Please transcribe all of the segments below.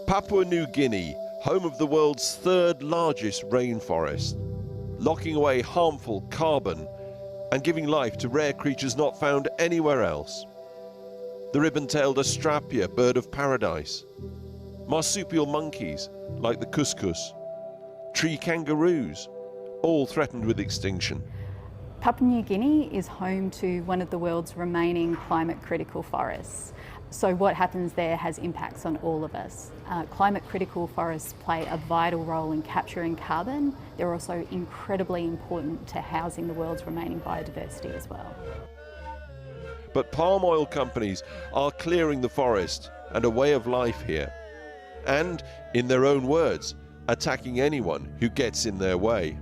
Papua New Guinea, home of the world's third largest rainforest, locking away harmful carbon and giving life to rare creatures not found anywhere else. The ribbon-tailed astrapia, bird of paradise, marsupial monkeys like the cuscus, tree kangaroos, all threatened with extinction. Papua New Guinea is home to one of the world's remaining climate-critical forests. So what happens there has impacts on all of us. Climate-critical forests play a vital role in capturing carbon. They're also incredibly important to housing the world's remaining biodiversity as well. But palm oil companies are clearing the forest and a way of life here. And, in their own words, attacking anyone who gets in their way.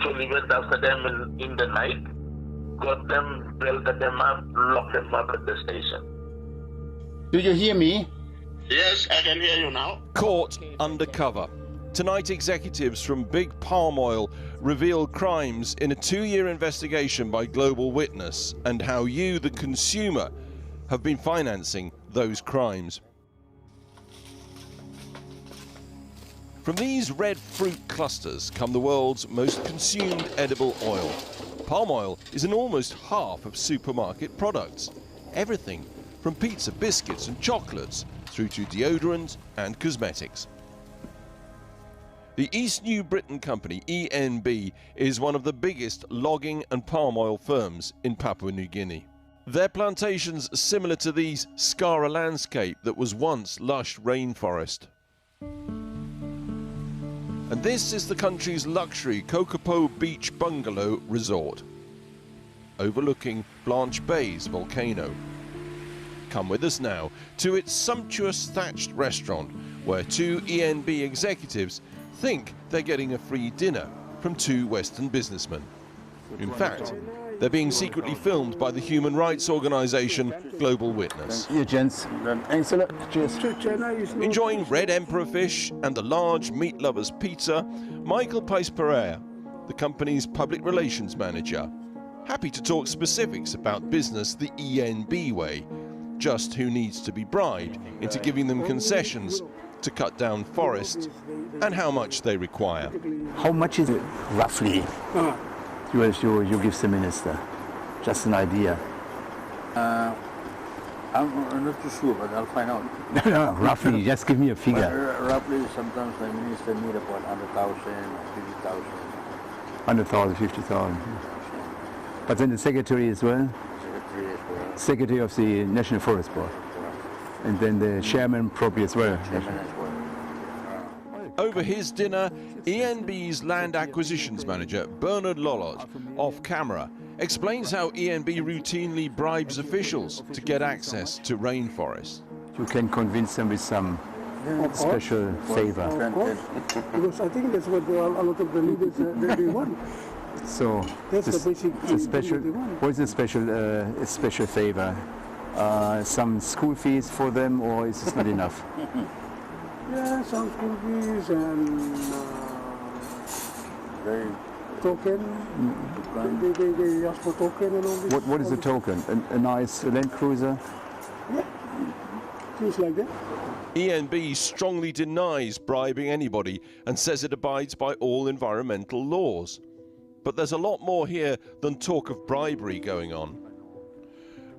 So we went after them in the night, got them, belted them up, locked them up at the station. Do you hear me? Yes, I can hear you now. Caught undercover. Tonight, executives from Big Palm Oil reveal crimes in a 2-year investigation by Global Witness and how you, the consumer, have been financing those crimes. From these red fruit clusters come the world's most consumed edible oil. Palm oil is in almost half of supermarket products. Everything from pizza, biscuits and chocolates through to deodorant and cosmetics. The East New Britain company, ENB, is one of the biggest logging and palm oil firms in Papua New Guinea. Their plantations similar to these scar a landscape that was once lush rainforest. And this is the country's luxury Kokopo Beach Bungalow Resort, overlooking Blanche Bay's volcano. Come with us now to its sumptuous thatched restaurant, where 2 ENB executives think they're getting a free dinner from 2 Western businessmen. In fact, they're being secretly filmed by the human rights organization Global Witness. Here, gents. Thanks a lot. Cheers. Enjoying red emperor fish and the large meat lovers pizza, Michael Pais-Pereira, the company's public relations manager, happy to talk specifics about business the ENB way, just who needs to be bribed into giving them concessions to cut down forests and how much they require. How much is it, roughly? You give the minister. Just an idea. I'm not too sure, but I'll find out. No, roughly, just give me a figure. Roughly, sometimes the minister need about 100,000, 50,000. 100,000, 50,000. But then the secretary as well? Secretary as well. Secretary of the National Forest Board. And then the chairman probably as well. Chairman as well. Over his dinner, ENB's land acquisitions manager, Bernard Lolot, off camera, explains how ENB routinely bribes officials to get access to rainforests. You can convince them with some special favor. Because I think that's what a lot of the leaders they want. So That's the basic the special. they want. What is a special favor? Some school fees for them, or is this not enough? Yeah, some school fees and token. They ask for token and all this. What is a token? A nice Land Cruiser? Yeah, things like that. ENB strongly denies bribing anybody and says it abides by all environmental laws. But there's a lot more here than talk of bribery going on.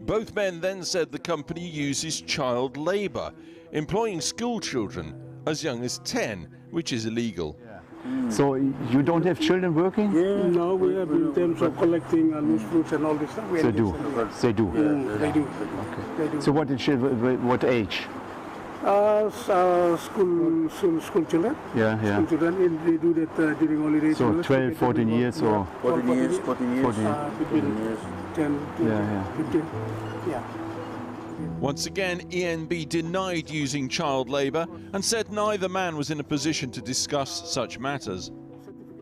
Both men then said the company uses child labour, employing school children as young as 10, which is illegal. So you don't have children working? Yeah, no, we have in terms of collecting loose fruits and all this stuff. They do. They do. They do. Okay. They do. So what age? School children. Yeah. School children, they do that during holidays. So 12, 14 years or? 14 years. Between 10 to 15. Yeah. Once again, ENB denied using child labour and said neither man was in a position to discuss such matters.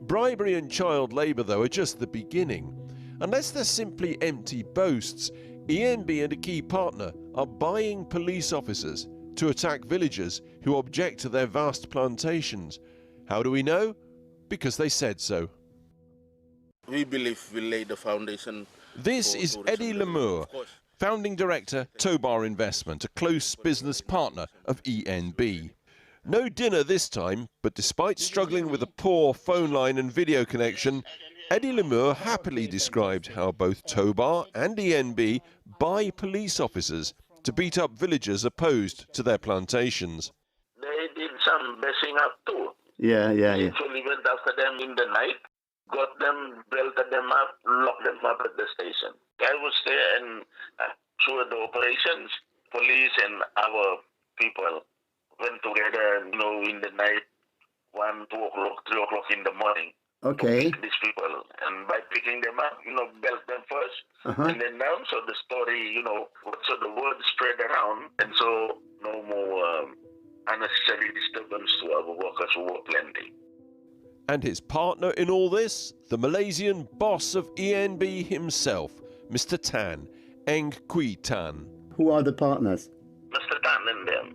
Bribery and child labour, though, are just the beginning. Unless they're simply empty boasts, ENB and a key partner are buying police officers to attack villagers who object to their vast plantations. How do we know? Because they said so. We believe we laid the foundation. This is Eddie Lemur, Founding director, Tobar Investment, a close business partner of ENB. No dinner this time, but despite struggling with a poor phone line and video connection, Eddie Lemur happily described how both Tobar and ENB buy police officers to beat up villagers opposed to their plantations. They did some messing up too. Yeah. Actually went after them in the night, got them, belted them up, locked them up at the station. I was there and through the operations, police and our people went together, in the night, 1, 2 o'clock, 3 o'clock in the morning. Okay. To pick these people, and by picking them up, belt them first, and then down. So the story, so the word spread around, and so no more unnecessary disturbance to our workers who were planting. And his partner in all this, the Malaysian boss of ENB himself, Mr. Tan, Eng Kui Tan. Who are the partners? Mr. Tan and them.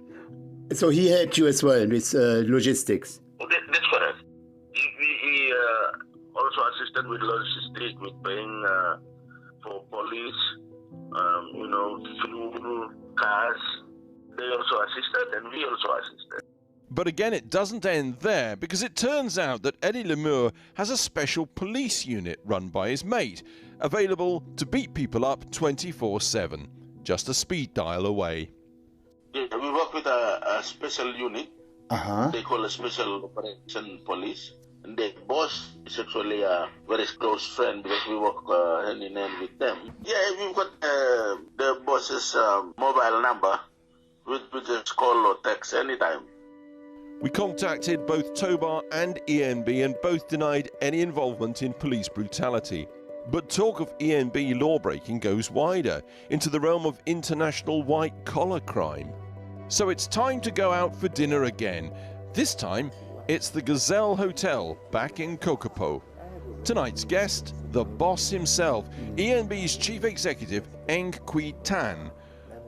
So he helped you as well with logistics? Well, that's correct. He also assisted with logistics, with paying for police, fuel, cars. They also assisted, and we also assisted. But again, it doesn't end there, because it turns out that Eddie Lemur has a special police unit run by his mate, available to beat people up 24/7, just a speed dial away. Yeah, we work with a special unit. They call a special operation police. And the boss is actually a very close friend because we work hand in hand with them. Yeah, we've got the boss's mobile number, which we just call or text anytime. We contacted both Tobar and ENB, and both denied any involvement in police brutality. But talk of ENB lawbreaking goes wider, into the realm of international white-collar crime. So it's time to go out for dinner again. This time, it's the Gazelle Hotel back in Kokopo. Tonight's guest, the boss himself, ENB's chief executive, Eng Kui Tan.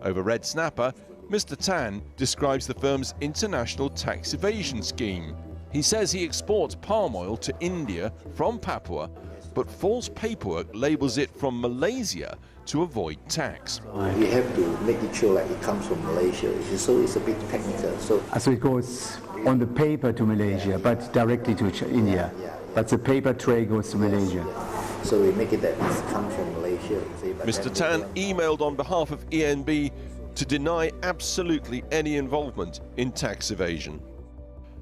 Over red snapper, Mr. Tan describes the firm's international tax evasion scheme. He says he exports palm oil to India from Papua, but false paperwork labels it from Malaysia to avoid tax. We have to make it sure like it comes from Malaysia, so it's a bit technical. So it goes on the paper to Malaysia, but directly to India. But the paper tray goes to Malaysia. So we make it that it comes from Malaysia. Mr. Tan emailed on behalf of ENB to deny absolutely any involvement in tax evasion.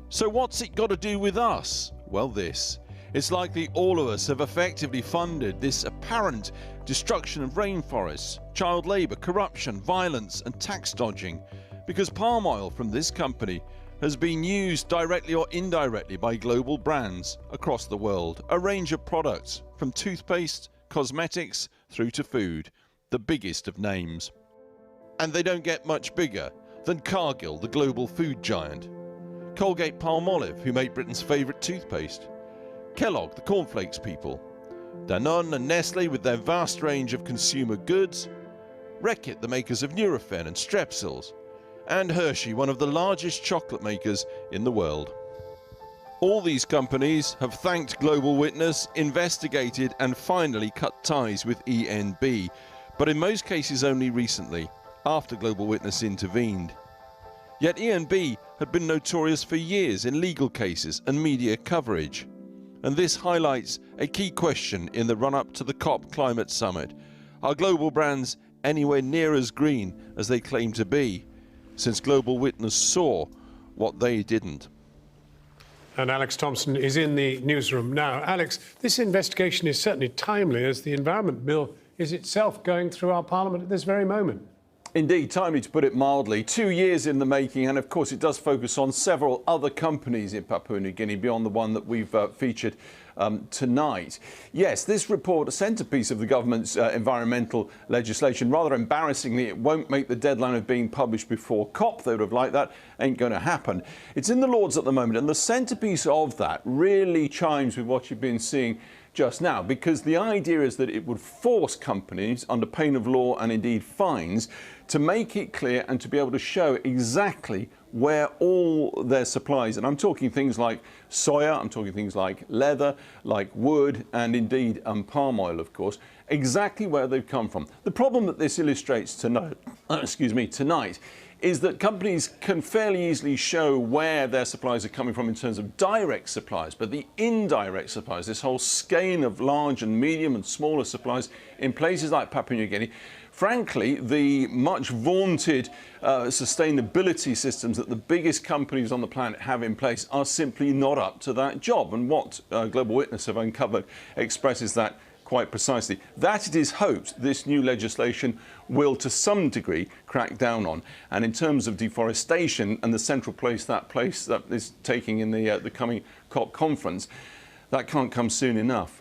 So what's it got to do with us? Well, this. It's likely all of us have effectively funded this apparent destruction of rainforests, child labour, corruption, violence and tax dodging, because palm oil from this company has been used directly or indirectly by global brands across the world. A range of products, from toothpaste, cosmetics, through to food, the biggest of names. And they don't get much bigger than Cargill, the global food giant, Colgate Palmolive, who make Britain's favourite toothpaste, Kellogg, the cornflakes people, Danone and Nestle with their vast range of consumer goods, Reckitt, the makers of Nurofen and Strepsils, and Hershey, one of the largest chocolate makers in the world. All these companies have thanked Global Witness, investigated and finally cut ties with ENB, but in most cases only recently, after Global Witness intervened. Yet ENB had been notorious for years in legal cases and media coverage. And this highlights a key question in the run-up to the COP Climate Summit. Are global brands anywhere near as green as they claim to be, since Global Witness saw what they didn't? And Alex Thompson is in the newsroom now. Alex, this investigation is certainly timely, as the Environment Bill is itself going through our Parliament at this very moment. Indeed, timely to put it mildly. 2 years in the making, and of course it does focus on several other companies in Papua New Guinea beyond the one that we've featured tonight. Yes, this report, a centrepiece of the government's environmental legislation. Rather embarrassingly, it won't make the deadline of being published before COP. They would have liked that. Ain't going to happen. It's in the Lords at the moment, and the centrepiece of that really chimes with what you've been seeing just now, because the idea is that it would force companies, under pain of law and indeed fines, to make it clear and to be able to show exactly where all their supplies, and I'm talking things like soya, I'm talking things like leather, like wood, and indeed palm oil, of course, exactly where they've come from. The problem that this illustrates tonight, tonight is that companies can fairly easily show where their supplies are coming from in terms of direct supplies, but the indirect supplies, this whole skein of large and medium and smaller supplies in places like Papua New Guinea, frankly, the much vaunted sustainability systems that the biggest companies on the planet have in place are simply not up to that job. And what Global Witness have uncovered expresses that quite precisely. That it is hoped this new legislation will to some degree crack down on. And in terms of deforestation and the central place that is taking in the coming COP conference, that can't come soon enough.